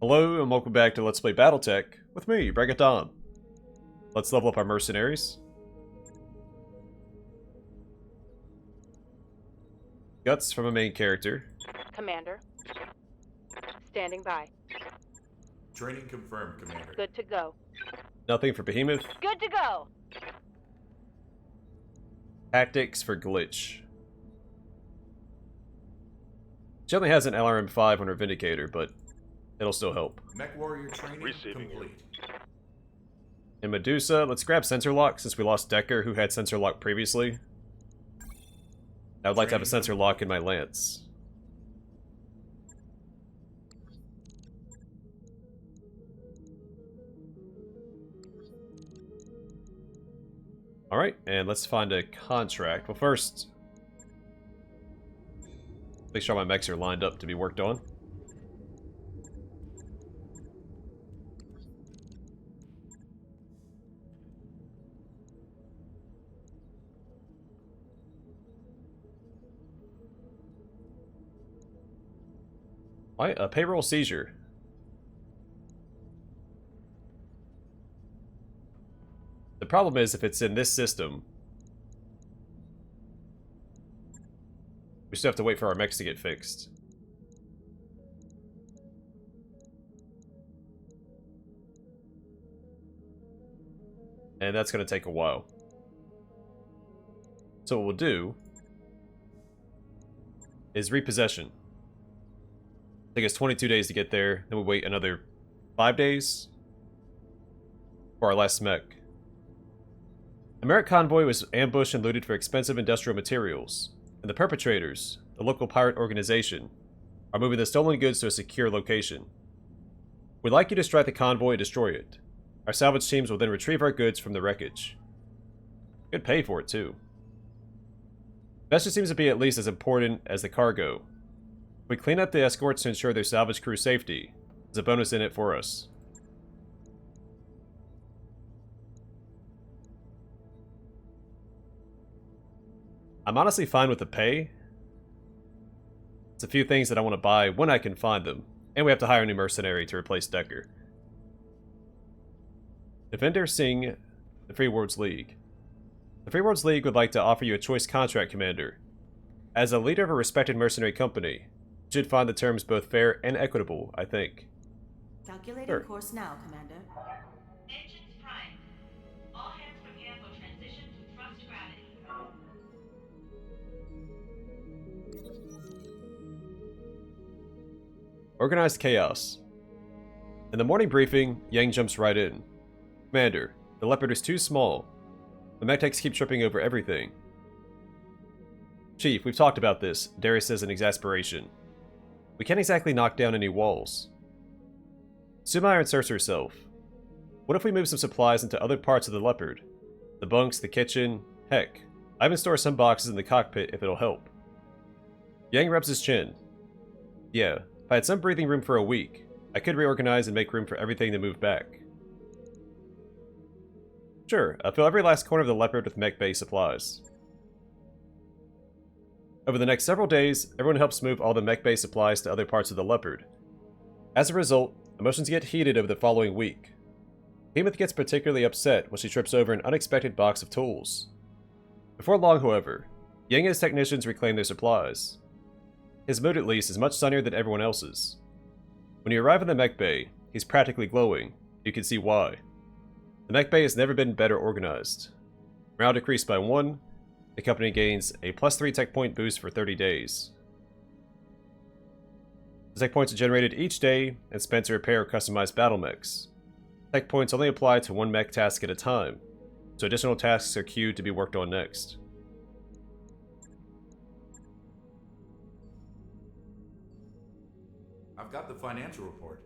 Hello and welcome back to Let's Play Battletech with me, Break It Down. Let's level up our mercenaries. Guts from a main character. Commander. Standing by. Training confirmed, Commander. Good to go. Nothing for Behemoth. Good to go! Tactics for Glitch. She only has an LRM-5 on her Vindicator, but it'll still help. MechWarrior training complete. In Medusa, let's grab Sensor Lock since we lost Decker, who had Sensor Lock previously. I would like to have a Sensor Lock in my Lance. Alright, and let's find a contract. Well, first, make sure my mechs are lined up to be worked on. Alright, a payroll seizure. The problem is if it's in this system, we still have to wait for our mechs to get fixed. And that's going to take a while. So what we'll do is repossession. Take us 22 days to get there, then we wait another 5 days for our last mech. The Merrick Convoy was ambushed and looted for expensive industrial materials, and the perpetrators, the local pirate organization, are moving the stolen goods to a secure location. We'd like you to strike the convoy and destroy it. Our salvage teams will then retrieve our goods from the wreckage. Good pay for it, too. Vestige seems to be at least as important as the cargo. We clean up the escorts to ensure their salvage crew safety. There's a bonus in it for us. I'm honestly fine with the pay. It's a few things that I want to buy when I can find them. And we have to hire a new mercenary to replace Decker. Defender Singh, the Free Worlds League. The Free Worlds League would like to offer you a choice contract, Commander. As a leader of a respected mercenary company, you should find the terms both fair and equitable, I think. Calculating course now, Commander. Engines prime. All hands prepare for transition to thrust gravity. Organized chaos. In the morning briefing, Yang jumps right in. Commander, the Leopard is too small. The mech keep tripping over everything. Chief, we've talked about this, Darius says in exasperation. We can't exactly knock down any walls. Sumire inserts herself. What if we move some supplies into other parts of the Leopard? The bunks, the kitchen, heck, I even store some boxes in the cockpit if it'll help. Yang rubs his chin. Yeah, if I had some breathing room for a week, I could reorganize and make room for everything to move back. Sure, I'll fill every last corner of the Leopard with mech bay supplies. Over the next several days, everyone helps move all the mech bay supplies to other parts of the Leopard. As a result, emotions get heated over the following week. Behemoth gets particularly upset when she trips over an unexpected box of tools. Before long, however, Yang and his technicians reclaim their supplies. His mood, at least, is much sunnier than everyone else's. When you arrive in the mech bay, he's practically glowing. You can see why. The mech bay has never been better organized. Morale decreased by 1. The company gains a +3 tech point boost for 30 days. The tech points are generated each day and spent to repair customized battle mechs. Tech points only apply to one mech task at a time, so additional tasks are queued to be worked on next. I've got the financial report.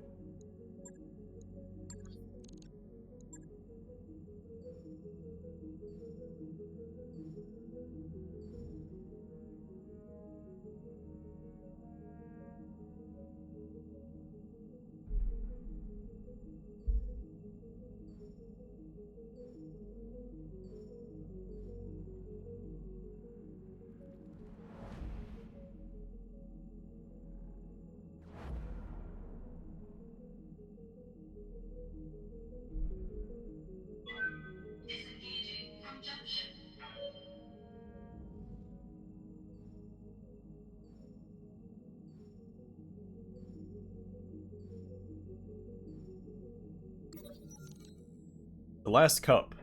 last cup.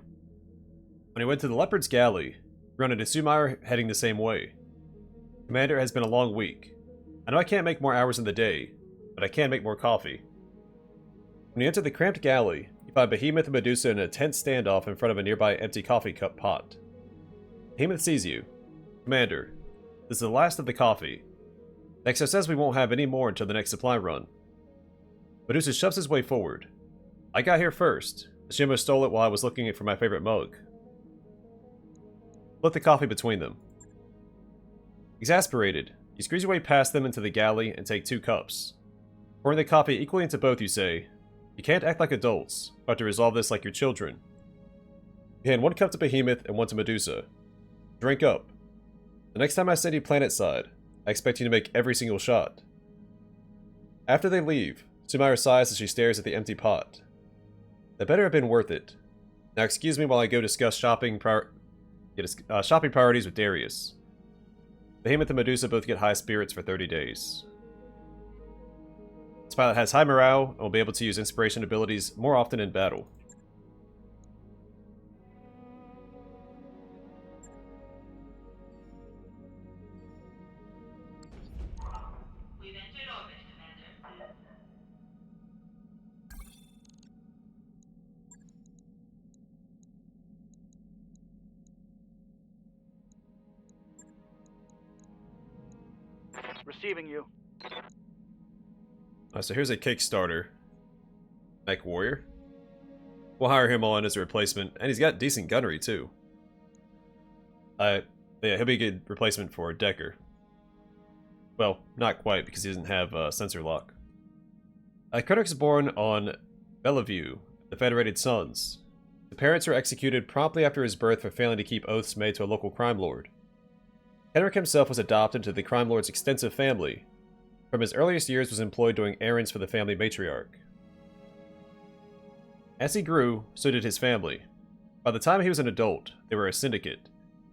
When he went to the Leopard's Galley, he ran into Sumair heading the same way. Commander, it has been a long week. I know I can't make more hours in the day, but I can make more coffee. When you enter the cramped galley, you find Behemoth and Medusa in a tense standoff in front of a nearby empty coffee cup pot. Behemoth sees you. Commander, this is the last of the coffee. Nexo says we won't have any more until the next supply run. Medusa shoves his way forward. I got here first. Ashimo stole it while I was looking for my favorite mug. Split the coffee between them. Exasperated, you squeeze your way past them into the galley and take 2 cups. Pouring the coffee equally into both, you say, "You can't act like adults, but to resolve this like your children." You hand 1 cup to Behemoth and 1 to Medusa. Drink up. The next time I send you planetside, I expect you to make every single shot. After they leave, Sumair sighs as she stares at the empty pot. That better have been worth it. Now excuse me while I go discuss shopping priorities with Darius. Behemoth and Medusa both get high spirits for 30 days. This pilot has high morale and will be able to use inspiration abilities more often in battle. We've entered orbit, Commander. Receiving you. So here's a Kickstarter. MechWarrior. We'll hire him on as a replacement, and he's got decent gunnery too. Yeah, he'll be a good replacement for Decker. Well, not quite, because he doesn't have sensor lock. Krennic's born on Bellevue, the Federated Sons. The parents were executed promptly after his birth for failing to keep oaths made to a local crime lord. Henrik himself was adopted into the crime lord's extensive family. From his earliest years was employed doing errands for the family matriarch. As he grew, so did his family. By the time he was an adult, they were a syndicate.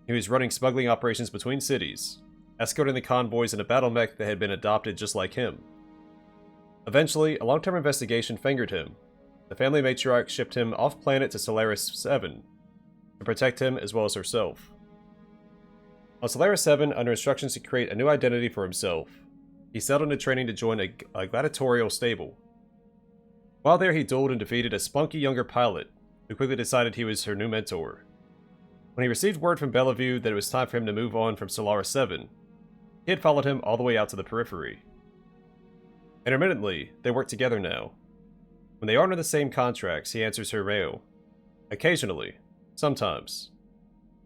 He was running smuggling operations between cities, escorting the convoys in a battle mech that had been adopted just like him. Eventually, a long-term investigation fingered him. The family matriarch shipped him off-planet to Solaris 7 to protect him as well as herself. On Solaris 7, under instructions to create a new identity for himself, he settled into training to join a gladiatorial stable. While there, he dueled and defeated a spunky younger pilot, who quickly decided he was her new mentor. When he received word from Bellevue that it was time for him to move on from Solaris 7, he had followed him all the way out to the periphery. Intermittently, they work together now. When they aren't on the same contracts, he answers her mail. Occasionally. Sometimes.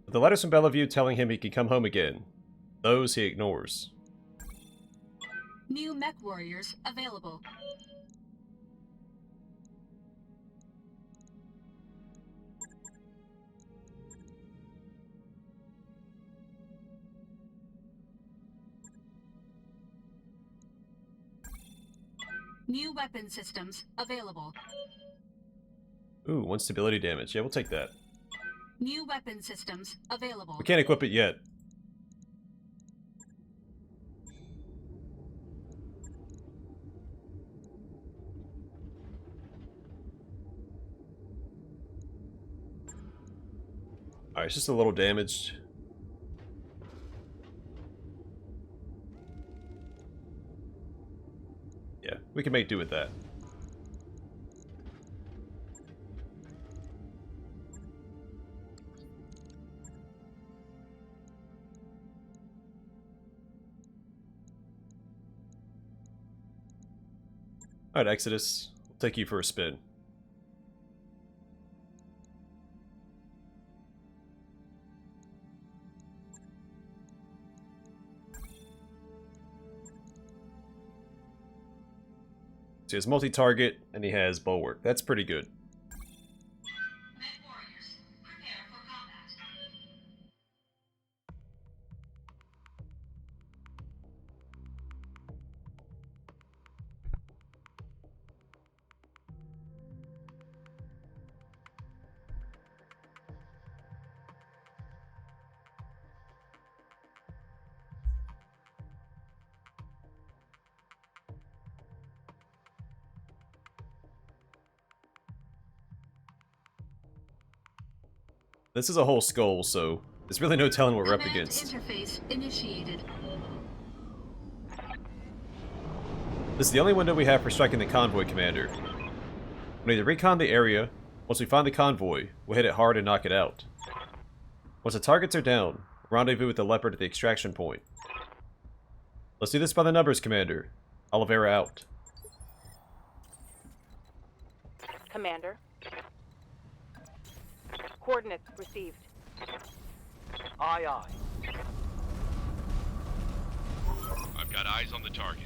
But the letters from Bellevue telling him he can come home again, those he ignores. New MechWarriors available. New weapon systems available. Ooh, 1 stability damage. Yeah, we'll take that. New weapon systems available. We can't equip it yet. Alright, it's just a little damaged. Yeah, we can make do with that. Alright, Exodus. We'll take you for a spin. So he has multi-target, and he has bulwark. That's pretty good. MechWarriors, prepare for combat. This is a whole skull, so there's really no telling what we're up Command against. interface initiated. This is the only window we have for striking the convoy, Commander. We need to recon the area. Once we find the convoy, we'll hit it hard and knock it out. Once the targets are down, rendezvous with the Leopard at the extraction point. Let's do this by the numbers, Commander. Oliveira out. Commander. Coordinates received. Aye, aye. I've got eyes on the target.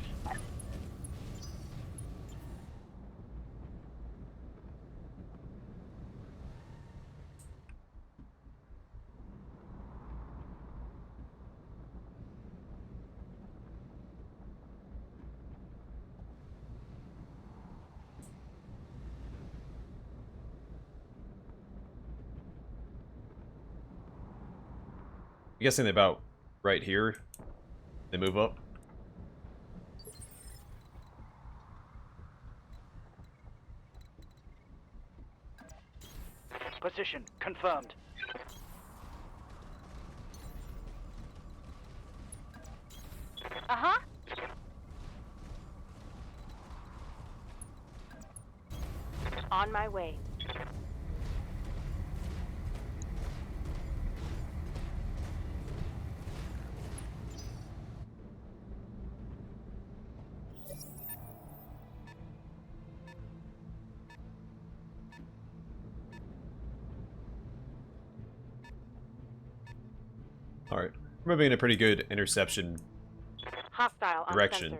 I'm guessing they're about right here. They move up. Position confirmed. Uh-huh. On my way. Alright. We're moving in a pretty good interception. Hostile on Direction.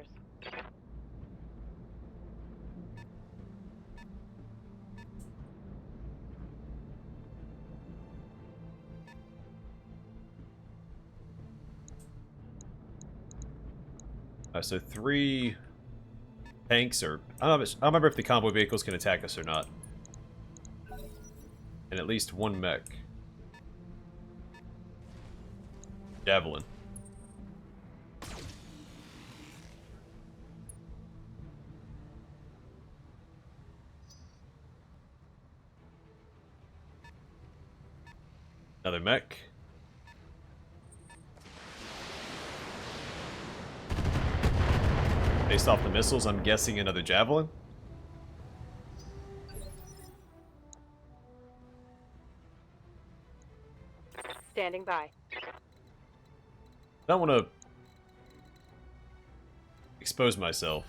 sensors. So 3 tanks, or I don't remember if the convoy vehicles can attack us or not. And at least 1 mech. Javelin. Another mech. Based off the missiles, I'm guessing another javelin. Standing by. I don't want to expose myself.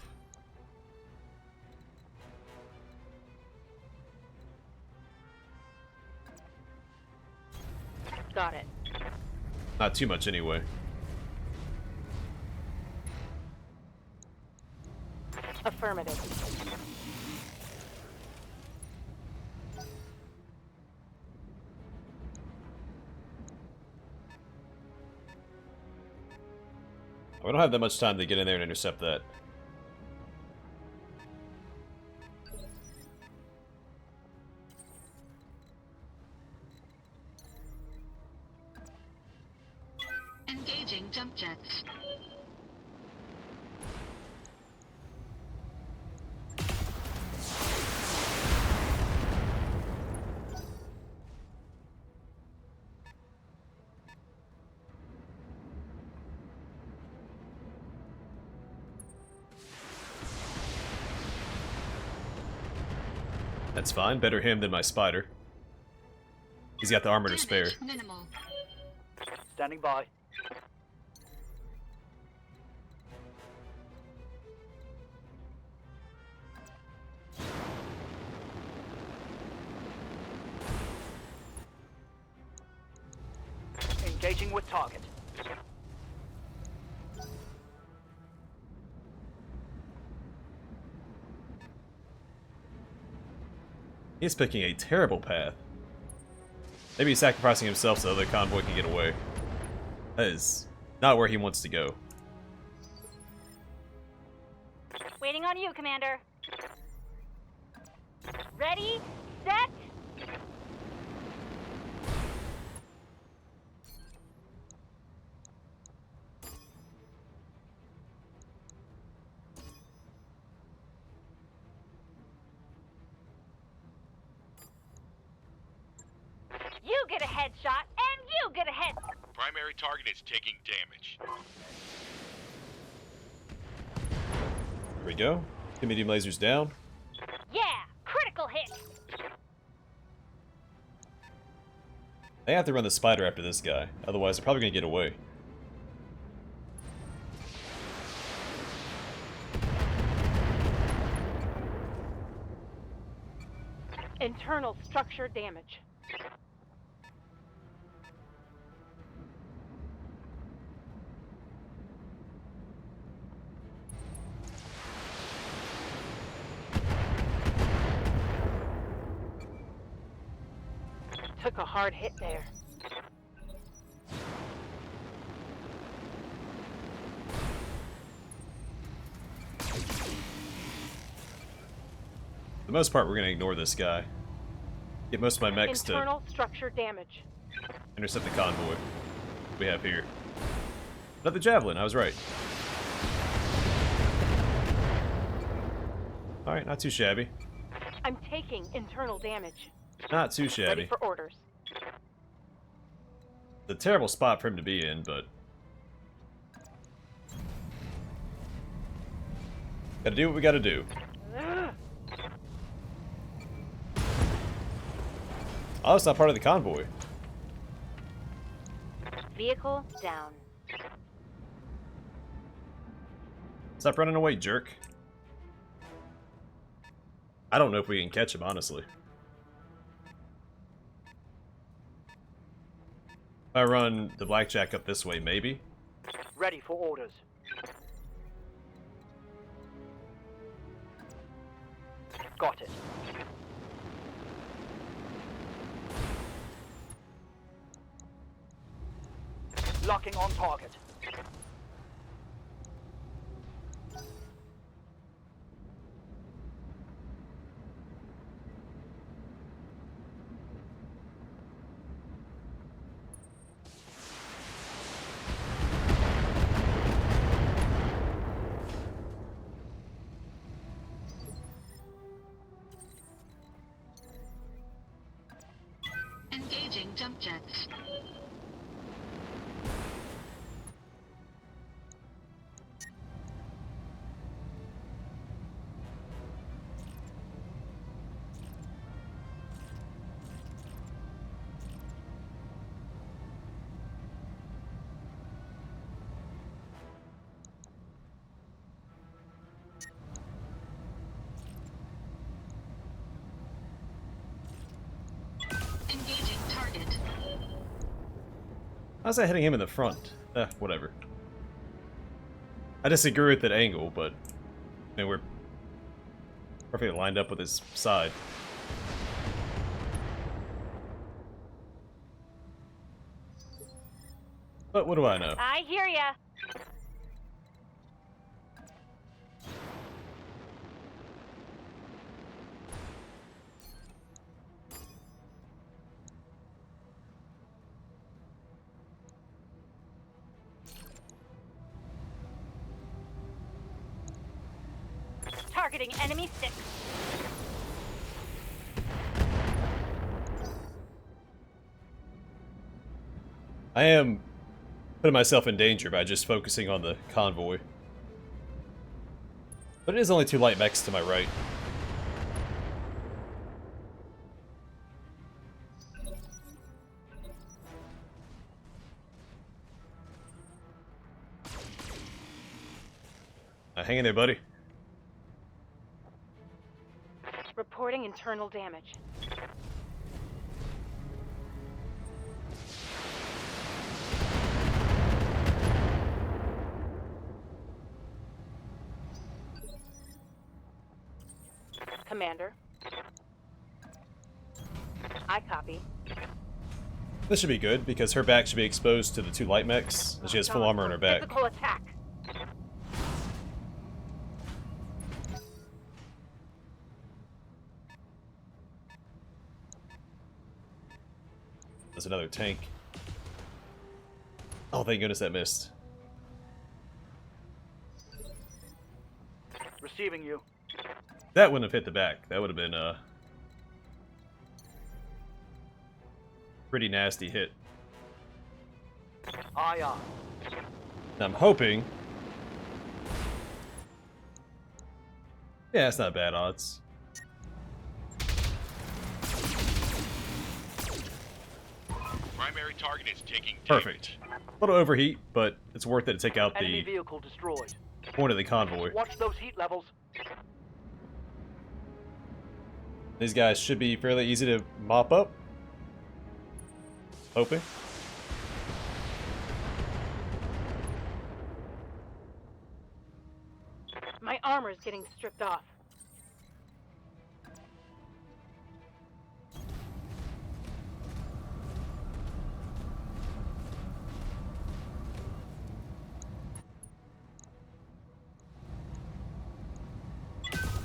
Got it. Not too much anyway. Affirmative. We don't have that much time to get in there and intercept that. Engaging jump jets. That's fine. Better him than my spider. He's got the armor to spare. Damage minimal. Standing by. Engaging with target. He's picking a terrible path. Maybe he's sacrificing himself so the other convoy can get away. That is not where he wants to go. Waiting on you, Commander. Ready, set. You get a head primary target is taking damage. Here we go. Two medium lasers down. Yeah, critical hit. They have to run the spider after this guy, otherwise they're probably gonna get away. Internal structure damage. Took a hard hit there. For the most part, we're gonna ignore this guy. Get most of my mechs to Internal structure damage. intercept the convoy we have here. Another javelin, I was right. Alright, not too shabby. I'm taking internal damage. Not too Ready shabby. for orders. It's a terrible spot for him to be in, but... Gotta do what we gotta do. Ugh. Oh, it's not part of the convoy. Vehicle down. Stop running away, jerk. I don't know if we can catch him, honestly. If I run the blackjack up this way, maybe. Ready for orders. Got it. Locking on target. Engaging jump jets. Engaging target. How's that hitting him in the front? Whatever. I disagree with that angle, but... I mean, we're... perfectly lined up with his side. But what do I know? I hear ya. Targeting enemy 6. I am putting myself in danger by just focusing on the convoy. But it is only 2 light mechs to my right. Hang in there, buddy. Reporting internal damage. Commander. I copy. This should be good, because her back should be exposed to the 2 light mechs, and she has full armor on her back. Physical attack. There's another tank. Oh, thank goodness that missed. Receiving you. That wouldn't have hit the back. That would have been a pretty nasty hit. Aye, aye. And I'm hoping... Yeah, it's not bad odds. Primary target is taking damage. Perfect. A little overheat, but it's worth it to take out Enemy the vehicle destroyed. point of the convoy. Watch those heat levels. These guys should be fairly easy to mop up. Hoping. My armor's getting stripped off.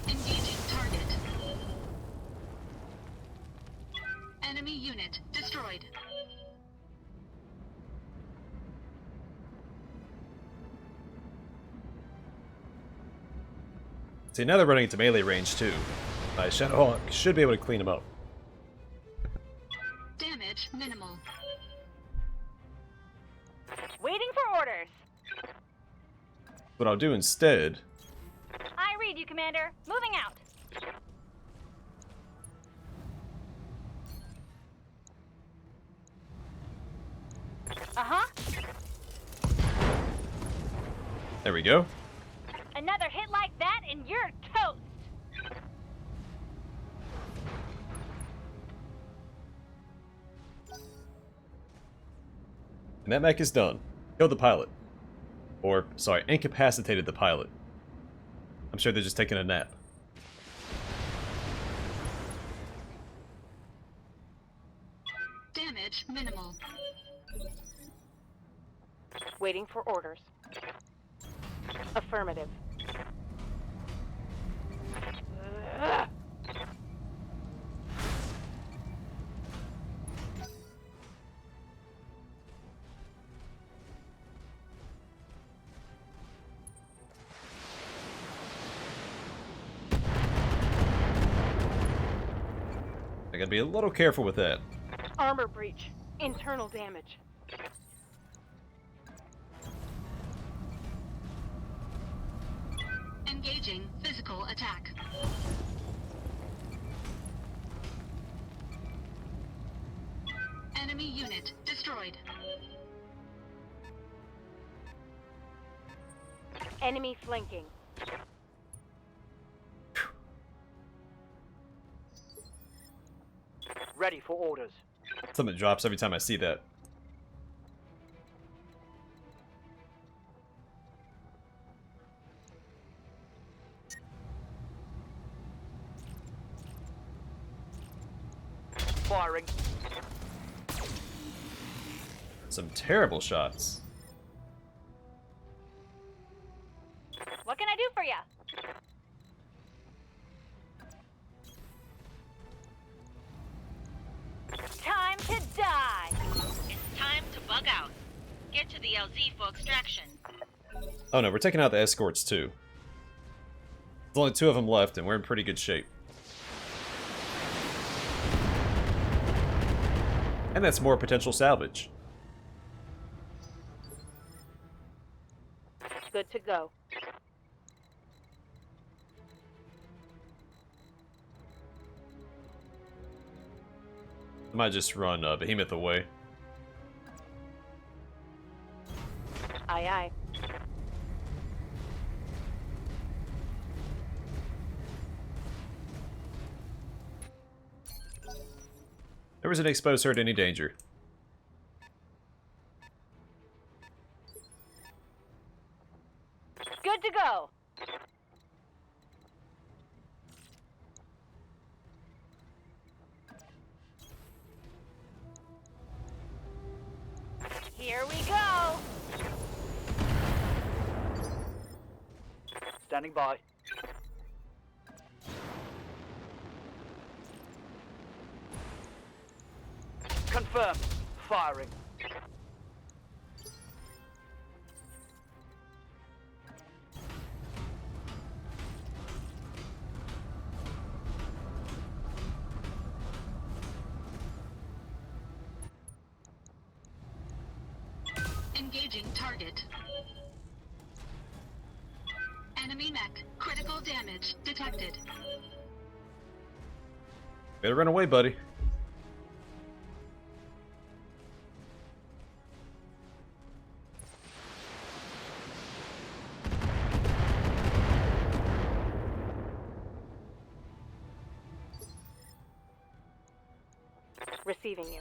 Engaging target. Enemy unit destroyed. See, now they're running into melee range too. My Shadowhawk should be able to clean them up. Damage minimal. Waiting for orders. What I'll do instead... I read you, Commander. Moving out. Uh-huh. There we go. Another hit like that and you're toast. And that mech is done. Killed the pilot. Or, sorry, incapacitated the pilot. I'm sure they're just taking a nap. Damage minimal. Waiting for orders. Affirmative. Ugh. I gotta be a little careful with that. Armor breach. Internal damage. Engaging physical attack. Enemy unit destroyed. Enemy flanking. Ready for orders. Something drops every time I see that. Firing. Some terrible shots. What can I do for you? Time to die. It's time to bug out. Get to the LZ for extraction. Oh no, we're taking out the escorts too. There's only 2 of them left and we're in pretty good shape. And that's more potential salvage. Good to go. I might just run Behemoth away. Aye, aye. Never was an expose her to any danger. Good to go. Here we go. Standing by. Confirmed. Firing. Engaging target. Enemy mech. Critical damage detected. Better run away, buddy. Receiving you.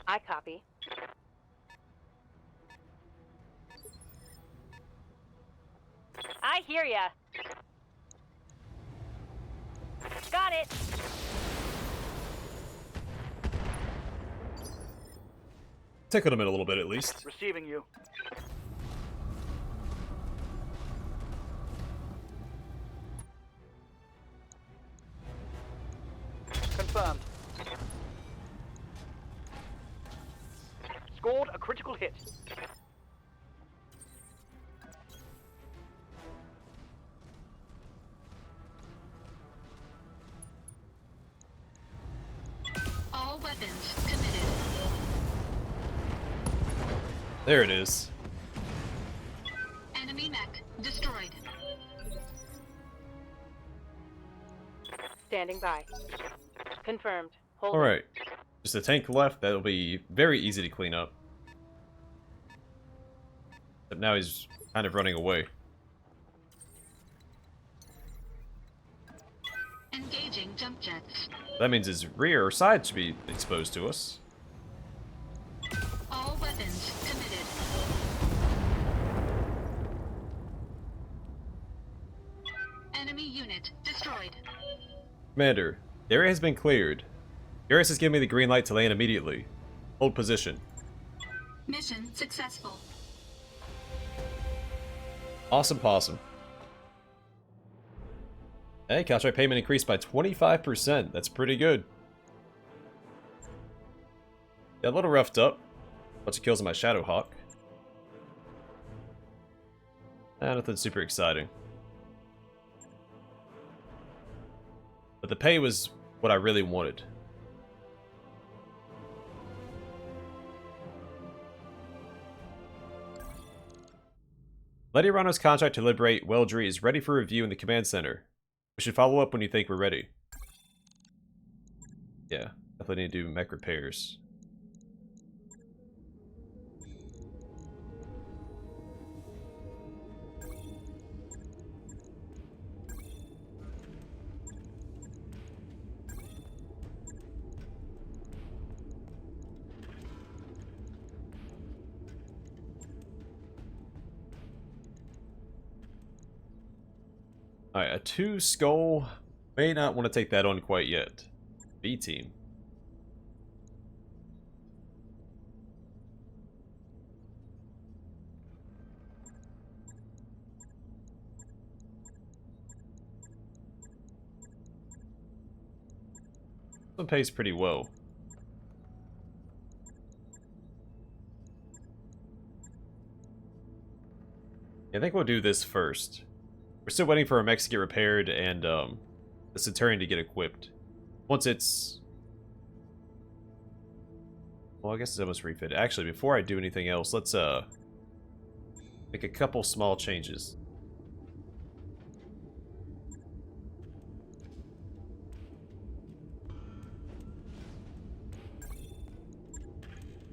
I copy. I hear ya. Got it. Tickled him in a little bit at least. Receiving you. Confirmed. Scored a critical hit. All weapons committed. There it is. Enemy mech destroyed. Standing by. Confirmed. Hold. Alright. Just a tank left. That'll be very easy to clean up. But now he's kind of running away. Engaging jump jets. That means his rear or side should be exposed to us. All weapons committed. Enemy unit destroyed. Commander, the area has been cleared. Garrus has given me the green light to land immediately. Hold position. Mission successful. Awesome possum. Hey, contract payment increased by 25%. That's pretty good. Yeah, a little roughed up. Bunch of kills on my Shadowhawk. Nothing super exciting. But the pay was what I really wanted. Lady Rano's contract to liberate Weldry is ready for review in the command center. We should follow up when you think we're ready. Yeah, definitely need to do mech repairs. Alright, a 2 skull. May not want to take that on quite yet. B team. This one pays pretty well. I think we'll do this first. We're still waiting for our mechs to get repaired and the Centurion to get equipped. Once it's... Well, I guess it's almost refit. Actually, before I do anything else, let's make a couple small changes.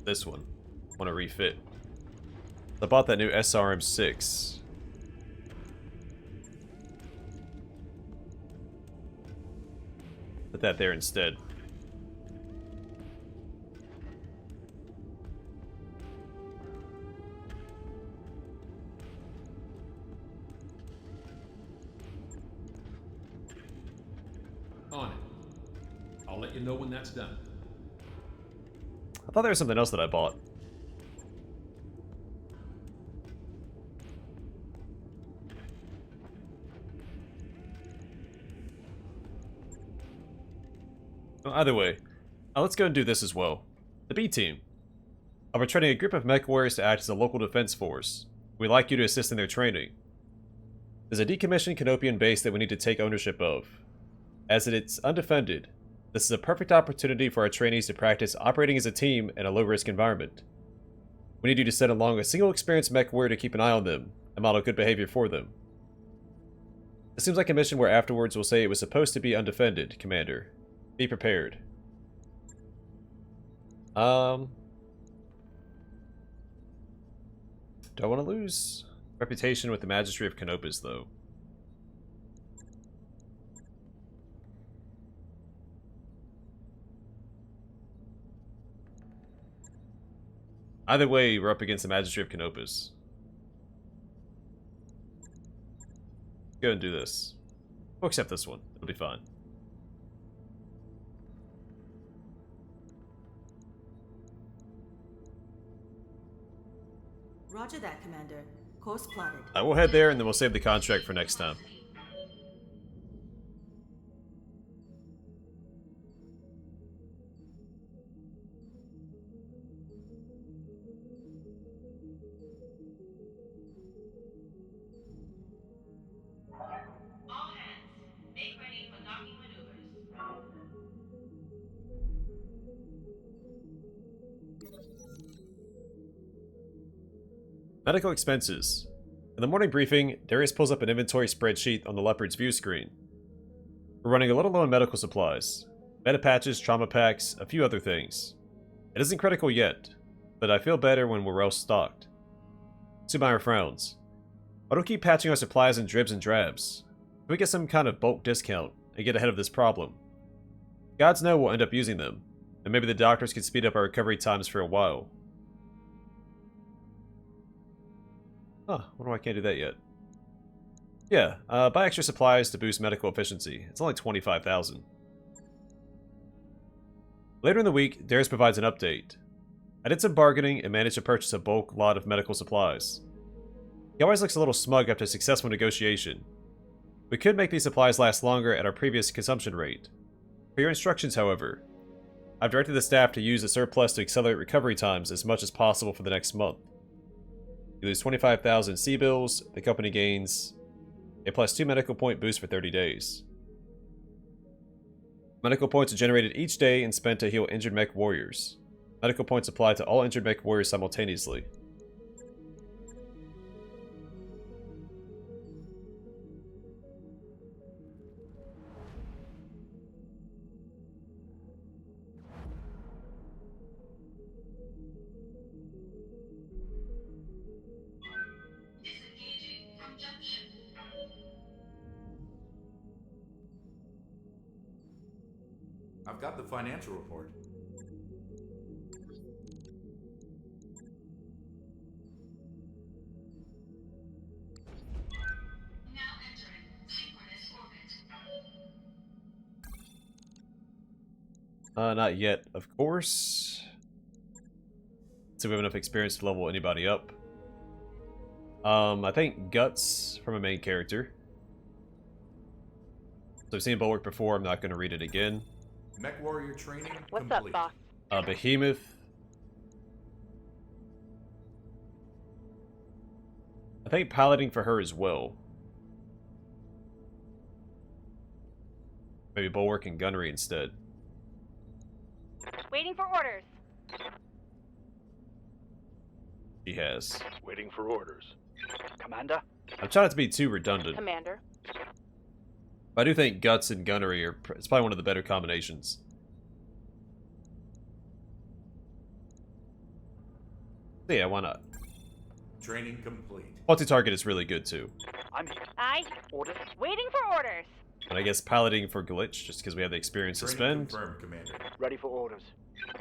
This one. Want to refit. I bought that new SRM-6. Put that there instead. On it. I'll let you know when that's done. I thought there was something else that I bought. Well, either way, let's go and do this as well. The B team. I'm training a group of MechWarriors to act as a local defense force. We'd like you to assist in their training. There's a decommissioned Canopian base that we need to take ownership of. As it's undefended, this is a perfect opportunity for our trainees to practice operating as a team in a low-risk environment. We need you to send along a single experienced mech warrior to keep an eye on them and model good behavior for them. It seems like a mission where afterwards we'll say it was supposed to be undefended, Commander. Be prepared. Do I want to lose reputation with the Magistracy of Canopus, though? Either way, we're up against the Magistracy of Canopus. Go ahead and do this. We'll accept this one. It'll be fine. Roger that, Commander. Course plotted. We'll head there and then we'll save the contract for next time. All hands, make ready for docking maneuvers. Medical expenses. In the morning briefing, Darius pulls up an inventory spreadsheet on the Leopard's view screen. We're running a little low on medical supplies. Meta patches, trauma packs, a few other things. It isn't critical yet, but I feel better when we're well stocked. Subire frowns. Why don't we keep patching our supplies in dribs and drabs? Can we get some kind of bulk discount and get ahead of this problem? Gods know we'll end up using them, and maybe the doctors can speed up our recovery times for a while. Huh, wonder why I can't do that yet. Yeah, buy extra supplies to boost medical efficiency. It's only 25,000. Later in the week, Darius provides an update. I did some bargaining and managed to purchase a bulk lot of medical supplies. He always looks a little smug after a successful negotiation. We could make these supplies last longer at our previous consumption rate. For your instructions, however, I've directed the staff to use the surplus to accelerate recovery times as much as possible for the next month. You lose 25,000 C-bills, the company gains a +2 medical point boost for 30 days. Medical points are generated each day and spent to heal injured mech warriors. Medical points apply to all injured mech warriors simultaneously. Disengaging from junction. I've got the financial report. Now entering synchronous orbit. Not yet, of course. So we have enough experience to level anybody up. I think Guts from a main character. So I've seen Bulwark before, I'm not going to read it again. MechWarrior training What's complete. up, boss? Behemoth. I think piloting for her as well. Maybe Bulwark and Gunnery instead. Waiting for orders. She has. Waiting for orders. Commander? I'm trying not to be too redundant. Commander. But I do think Guts and Gunnery are it's probably one of the better combinations. So yeah, why not? Training complete. Multi-target is really good too. I'm here. I. Orders. Waiting for orders. And I guess piloting for Glitch, just because we have the experience to Training spend. confirmed, Commander. Ready for orders.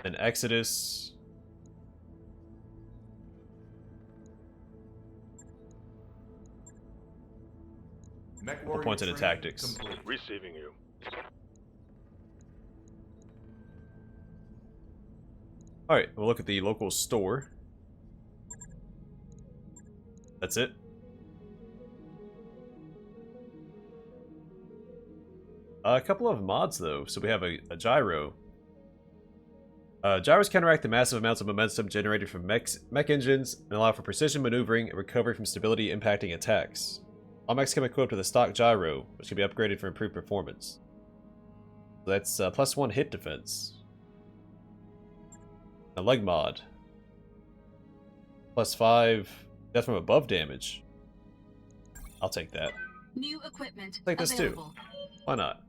Then Exodus. MechWarrior points into training tactics. complete. Receiving you. Alright, we'll look at the local store. That's it. A couple of mods though. So we have a gyro. Gyros counteract the massive amounts of momentum generated from mech engines and allow for precision maneuvering and recovery from stability impacting attacks. All mechs come equipped with a stock gyro, which can be upgraded for improved performance. So that's +1 hit defense. A leg mod. +5 death from above damage. I'll take that. New equipment Take this too. available. Why not?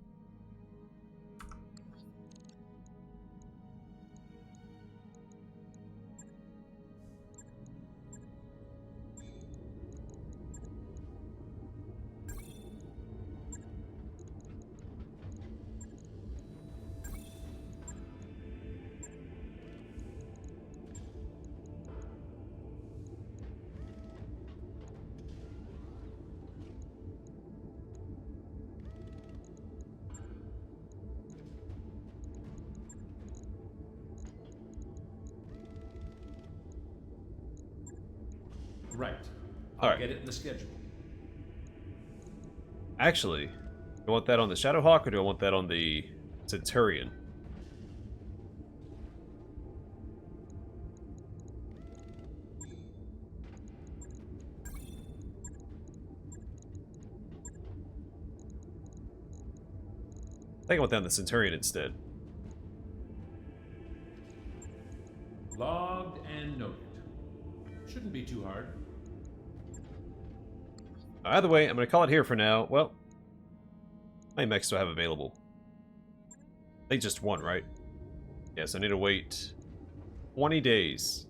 Right. I'll Alright. get it in the schedule. Actually, do I want that on the Shadowhawk or do I want that on the Centurion? I think I want that on the Centurion instead. Logged and noted. Shouldn't be too hard. Either way, I'm going to call it here for now. Well, how many mechs do I have available? I think just one, right? Yes, I need to wait 20 days.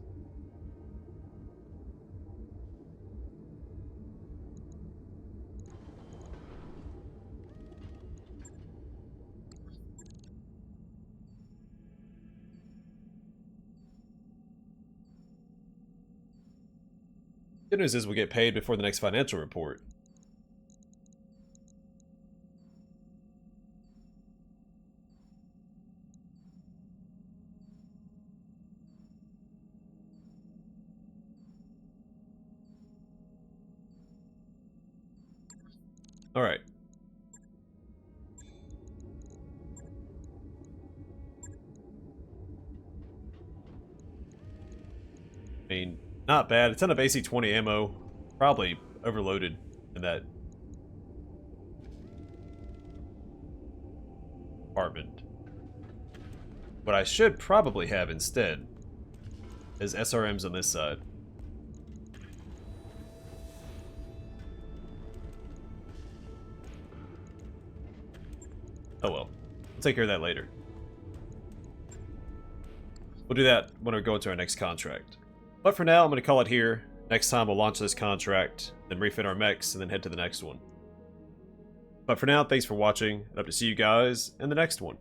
Good news is we get paid before the next financial report. All right. I mean, not bad. A ton of AC-20 ammo. Probably overloaded in that department. What I should probably have instead is SRMs on this side. Oh well. We'll take care of that later. We'll do that when we go into our next contract. But for now, I'm going to call it here. Next time, we'll launch this contract, then refit our mechs, and then head to the next one. But for now, thanks for watching, and hope to see you guys in the next one.